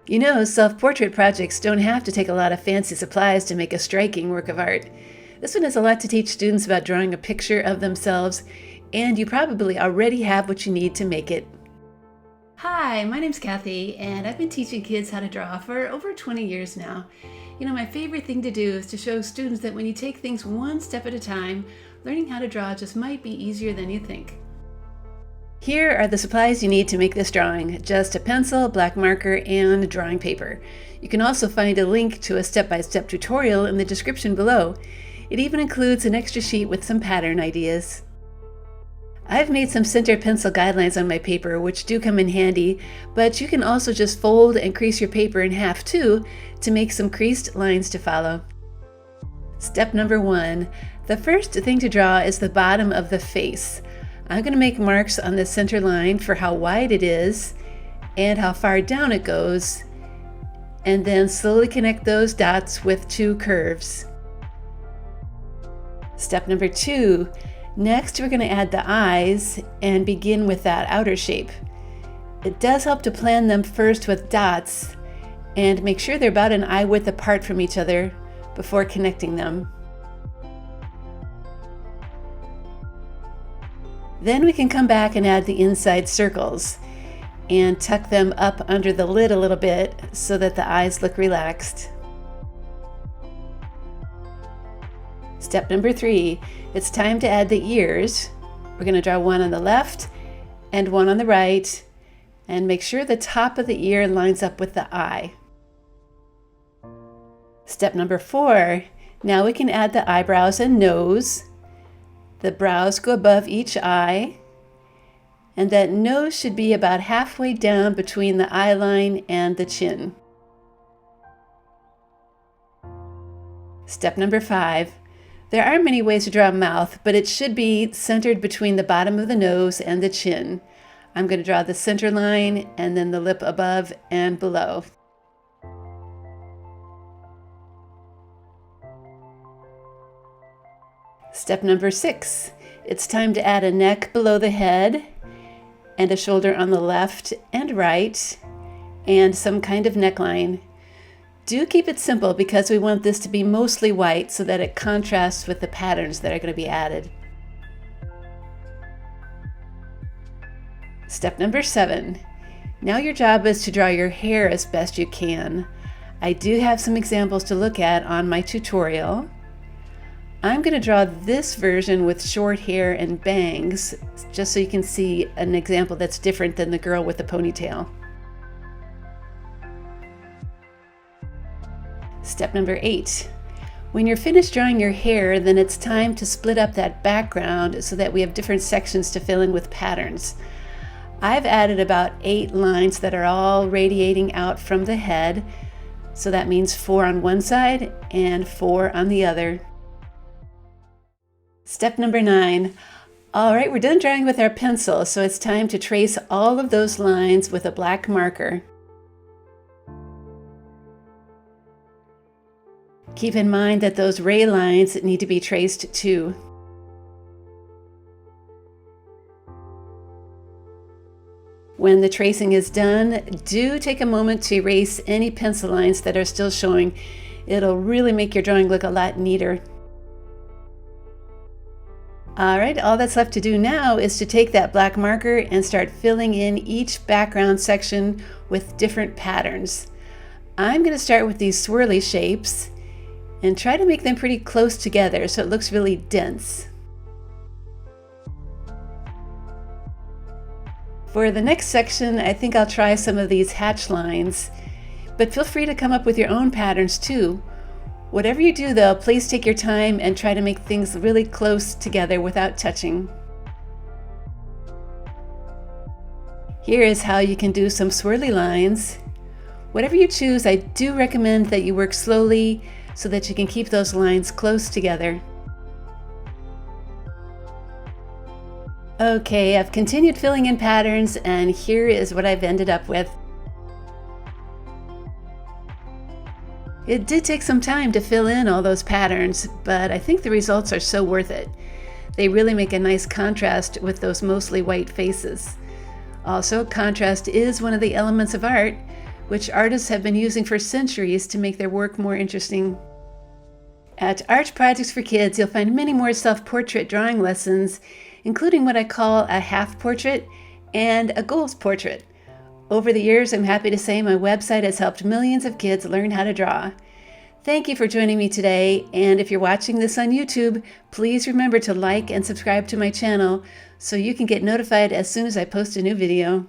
You know, self-portrait projects don't have to take a lot of fancy supplies to make a striking work of art. This one has a lot to teach students about drawing a picture of themselves, and you probably already have what you need to make it. Hi, my name's Kathy, and I've been teaching kids how to draw for over 20 years now. You know, my favorite thing to do is to show students that when you take things one step at a time, learning how to draw just might be easier than you think. Here are the supplies you need to make this drawing: just a pencil, black marker, and drawing paper. You can also find a link to a step-by-step tutorial in the description below. It even includes an extra sheet with some pattern ideas. I've made some center pencil guidelines on my paper, which do come in handy, but you can also just fold and crease your paper in half too to make some creased lines to follow. Step number 1. The first thing to draw is the bottom of the face. I'm going to make marks on the center line for how wide it is and how far down it goes, and then slowly connect those dots with 2 curves. Step number 2. Next, we're going to add the eyes and begin with that outer shape. It does help to plan them first with dots and make sure they're about an eye width apart from each other before connecting them. Then we can come back and add the inside circles and tuck them up under the lid a little bit so that the eyes look relaxed. Step number 3, it's time to add the ears. We're going to draw one on the left and one on the right, and make sure the top of the ear lines up with the eye. Step number 4, now we can add the eyebrows and nose. The brows go above each eye, and that nose should be about halfway down between the eye line and the chin. Step number 5. There are many ways to draw a mouth, but it should be centered between the bottom of the nose and the chin. I'm going to draw the center line and then the lip above and below. Step number 6. It's time to add a neck below the head and a shoulder on the left and right and some kind of neckline. Do keep it simple because we want this to be mostly white so that it contrasts with the patterns that are going to be added. Step number 7. Now your job is to draw your hair as best you can. I do have some examples to look at on my tutorial. I'm going to draw this version with short hair and bangs, just so you can see an example that's different than the girl with the ponytail. Step number 8. When you're finished drawing your hair, then it's time to split up that background so that we have different sections to fill in with patterns. I've added about 8 lines that are all radiating out from the head, so that means 4 on one side and 4 on the other. Step number 9. All right, we're done drawing with our pencil, so it's time to trace all of those lines with a black marker. Keep in mind that those ray lines need to be traced too. When the tracing is done, do take a moment to erase any pencil lines that are still showing. It'll really make your drawing look a lot neater. Alright, all that's left to do now is to take that black marker and start filling in each background section with different patterns. I'm going to start with these swirly shapes and try to make them pretty close together so it looks really dense. For the next section, I think I'll try some of these hatch lines, but feel free to come up with your own patterns too. Whatever you do though, please take your time and try to make things really close together without touching. Here is how you can do some swirly lines. Whatever you choose, I do recommend that you work slowly so that you can keep those lines close together. Okay, I've continued filling in patterns, and here is what I've ended up with. It did take some time to fill in all those patterns, but I think the results are so worth it. They really make a nice contrast with those mostly white faces. Also, contrast is one of the elements of art, which artists have been using for centuries to make their work more interesting. At Art Projects for Kids, you'll find many more self-portrait drawing lessons, including what I call a half portrait and a goals portrait. Over the years, I'm happy to say my website has helped millions of kids learn how to draw. Thank you for joining me today, and if you're watching this on YouTube, please remember to like and subscribe to my channel so you can get notified as soon as I post a new video.